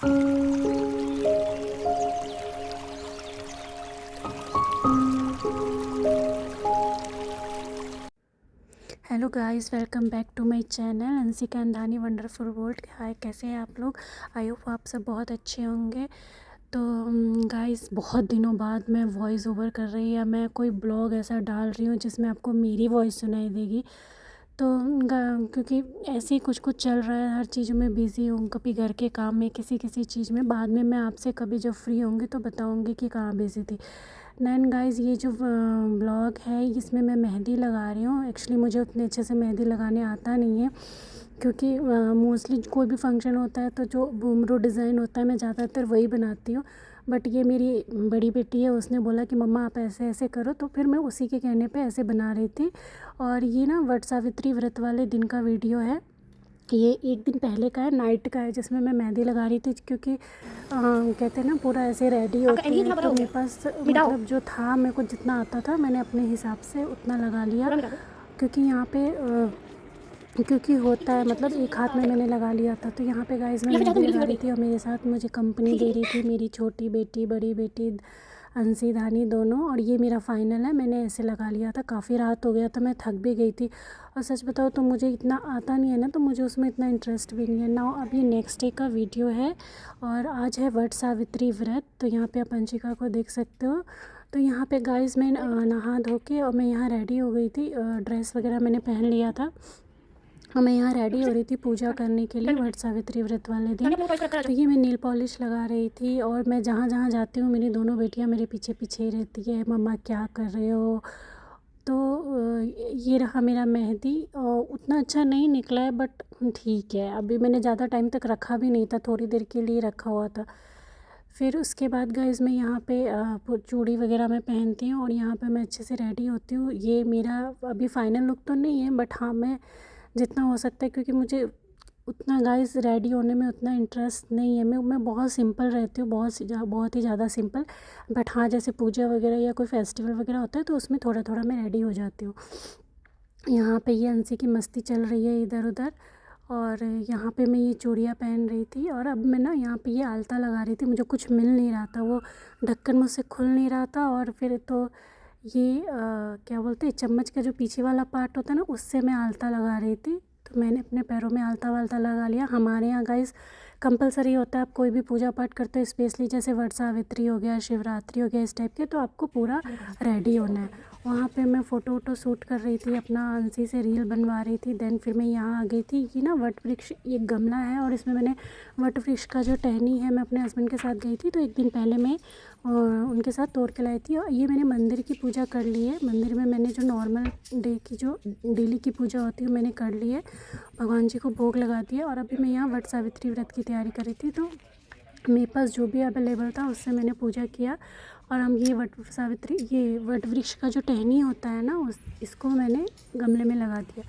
Hello guys, welcome back to my channel Anshika Andhani wonderful world. Hi, कैसे हैं आप लोग? आई होप आप सब बहुत अच्छे होंगे। तो गाइस, बहुत दिनों बाद मैं वॉइस ओवर कर रही या मैं कोई ब्लॉग ऐसा डाल रही हूँ जिसमें आपको मेरी वॉइस सुनाई देगी। तो क्योंकि ऐसे ही कुछ कुछ चल रहा है, हर चीज़ में बिज़ी हूँ, कभी घर के काम में, किसी किसी चीज़ में। बाद में मैं आपसे कभी जब फ्री होंगी तो बताऊँगी कि कहाँ बिज़ी थी। दैन गाइस, ये जो ब्लॉग है इसमें मैं मेहंदी लगा रही हूँ। एक्चुअली मुझे उतने अच्छे से मेहंदी लगाने आता नहीं है, क्योंकि मोस्टली कोई भी फंक्शन होता है तो जो घुंघरू डिज़ाइन होता है मैं ज़्यादातर वही बनाती हूँ। बट ये मेरी बड़ी बेटी है, उसने बोला कि मम्मा आप ऐसे ऐसे करो, तो फिर मैं उसी के कहने पे ऐसे बना रही थी। और ये ना वट सावित्री व्रत वाले दिन का वीडियो है। ये एक दिन पहले का है, नाइट का है, जिसमें मैं मेहंदी लगा रही थी। क्योंकि कहते हैं ना पूरा ऐसे रेडी होती है, तो मेरे पास मतलब जो था, मेरे को जितना आता था मैंने अपने हिसाब से उतना लगा लिया। क्योंकि यहाँ पे क्योंकि होता है मतलब एक हाथ में मैंने लगा लिया था। तो यहाँ पे गाइस मैं मेहंदी लगा रही थी और मेरे साथ मुझे कंपनी दे रही थी मेरी छोटी बेटी, बड़ी बेटी अंशी धानी दोनों। और ये मेरा फाइनल है, मैंने ऐसे लगा लिया था। काफ़ी रात हो गया था, मैं थक भी गई थी। और सच बताओ तो मुझे इतना आता नहीं है ना, तो मुझे उसमें इतना इंटरेस्ट भी नहीं है ना। अब ये नेक्स्ट डे का वीडियो है और आज है वट सावित्री व्रत। तो यहाँ पे आप अंशिका को देख सकते हो। तो यहाँ पे गाइस मैं नहा धो के और मैं यहाँ रेडी हो गई थी, ड्रेस वगैरह मैंने पहन लिया था। और मैं यहाँ रेडी हो रही थी पूजा करने के लिए वट सावित्री व्रत वाले दिन। तो ये मैं नील पॉलिश लगा रही थी और मैं जहाँ जहाँ जाती हूँ मेरी दोनों बेटियाँ मेरे पीछे पीछे ही रहती है, मम्मा क्या कर रहे हो। तो ये रहा मेरा मेहंदी। उतना अच्छा नहीं निकला है बट ठीक है। अभी मैंने ज़्यादा टाइम तक रखा भी नहीं था, थोड़ी देर के लिए रखा हुआ था। फिर उसके बाद गाइस मैं यहाँ पे चूड़ी वगैरह मैं पहनती हूँ और यहाँ पे मैं अच्छे से रेडी होती हूँ। ये मेरा अभी फ़ाइनल लुक तो नहीं है, बट हाँ मैं जितना हो सकता है, क्योंकि मुझे उतना गाइस रेडी होने में उतना इंटरेस्ट नहीं है। मैं बहुत सिंपल रहती हूँ, बहुत ही ज़्यादा सिंपल। बट हाँ, जैसे पूजा वगैरह या कोई फेस्टिवल वगैरह होता है तो उसमें थोड़ा थोड़ा मैं रेडी हो जाती हूँ। यहाँ पे ये अंशी की मस्ती चल रही है इधर उधर। और यहाँ पे मैं ये चूड़ियाँ पहन रही थी और अब मैं ना यहाँ पे ये आलता लगा रही थी। मुझे कुछ मिल नहीं रहा था, वो ढक्कन मुझसे खुल नहीं रहा था। और फिर तो ये क्या बोलते हैं, चम्मच का जो पीछे वाला पार्ट होता है ना, उससे मैं आलता लगा रही थी। तो मैंने अपने पैरों में आलता वालता लगा लिया। हमारे यहाँ गाइस कंपलसरी होता है, आप कोई भी पूजा पाठ करते हो, स्पेशली जैसे वट सावित्री हो गया, शिवरात्रि हो गया, इस टाइप के, तो आपको पूरा रेडी होना है। वहाँ पे मैं फ़ोटो वोटो शूट कर रही थी, अपना अंशी से रील बनवा रही थी। देन फिर मैं यहाँ आ गई थी कि ना वट वृक्ष एक गमला है और इसमें मैंने वट वृक्ष का जो टहनी है, मैं अपने हस्बैंड के साथ गई थी तो एक दिन पहले मैं उनके साथ तोड़ के लाई थी। और ये मैंने मंदिर की पूजा कर ली है। मंदिर में मैंने जो नॉर्मल डे की जो डेली की पूजा होती है मैंने कर ली है, भगवान जी को भोग लगा दिया। और अभी मैं यहाँ वट सावित्री व्रत की तैयारी कर रही थी, तो मेरे पास जो भी अवेलेबल था उससे मैंने पूजा किया। और हम ये वट वृक्ष का जो टहनी होता है ना, इसको मैंने गमले में लगा दिया।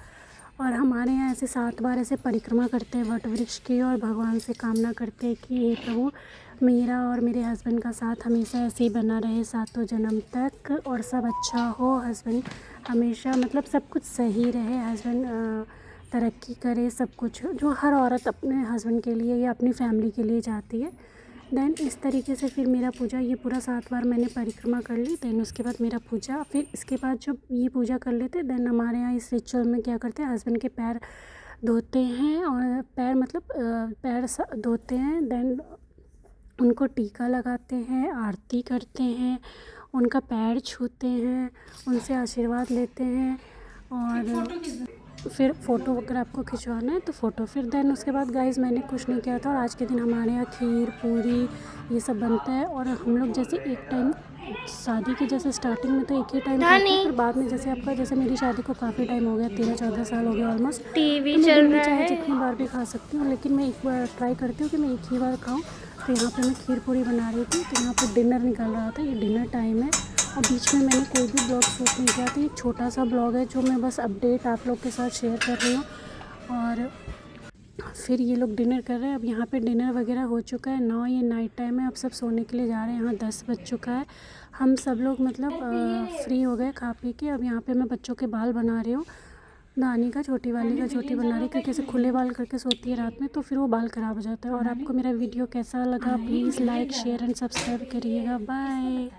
और हमारे यहाँ ऐसे 7 बार ऐसे परिक्रमा करते हैं वट वृक्ष की और भगवान से कामना करते हैं कि हे प्रभु, मेरा और मेरे हस्बैंड का साथ हमेशा ऐसे ही बना रहे सातों जन्म तक, और सब अच्छा हो, हस्बैंड हमेशा मतलब सब कुछ सही रहे, हस्बैंड तरक्की करे, सब कुछ जो हर औरत अपने हस्बैंड के लिए या अपनी फैमिली के लिए चाहती है। देन इस तरीके से फिर मेरा पूजा ये पूरा 7 बार मैंने परिक्रमा कर ली। देन उसके बाद मेरा पूजा, फिर इसके बाद जब ये पूजा कर लेते, देन हमारे यहाँ इस रिचुअल में क्या करते हैं, हस्बैंड के पैर धोते हैं और पैर मतलब पैर धोते हैं। देन उनको टीका लगाते हैं, आरती करते हैं, उनका पैर छूते हैं, उनसे आशीर्वाद लेते हैं। और फिर फ़ोटो अगर आपको खिंचवाना है तो फ़ोटो। फिर देन उसके बाद गाइस मैंने कुछ नहीं किया था। और आज के दिन हमारे यहाँ खीर पूरी ये सब बनता है। और हम लोग जैसे एक टाइम शादी की जैसे स्टार्टिंग में तो एक ही टाइम खाते हैं, फिर बाद में जैसे आपका, जैसे मेरी शादी को काफ़ी टाइम हो गया, 13-14 साल हो गया ऑलमोस्ट, टीवी तो मैं चल दिन में रहा चाहे है। जितनी बार भी खा सकती हूँ, लेकिन मैं एक बार ट्राई करती हूँ कि मैं एक ही बार खाऊँ। तो यहाँ पे मैं खीर पूरी बना रही थी, तो यहाँ पे डिनर निकल रहा था, ये डिनर टाइम है। और बीच में मैंने कोई भी ब्लॉग शूट नहीं किया था, ये छोटा सा ब्लॉग है जो मैं बस अपडेट आप लोग के साथ शेयर कर रही हूँ। और फिर ये लोग डिनर कर रहे हैं। अब यहाँ पे डिनर वगैरह हो चुका है, 9 ये नाइट टाइम है, अब सब सोने के लिए जा रहे हैं। यहाँ 10 बज चुका है, हम सब लोग मतलब फ्री हो गए खा पी के। अब यहाँ पे मैं बच्चों के बाल बना रही हूँ। दानी का, छोटी वाली का छोटी बना रही क्योंकि ऐसे खुले बाल करके सोती है रात में तो फिर वो बाल ख़राब हो जाता है। और आपको मेरा वीडियो कैसा लगा please like share and subscribe करिएगा। बाय।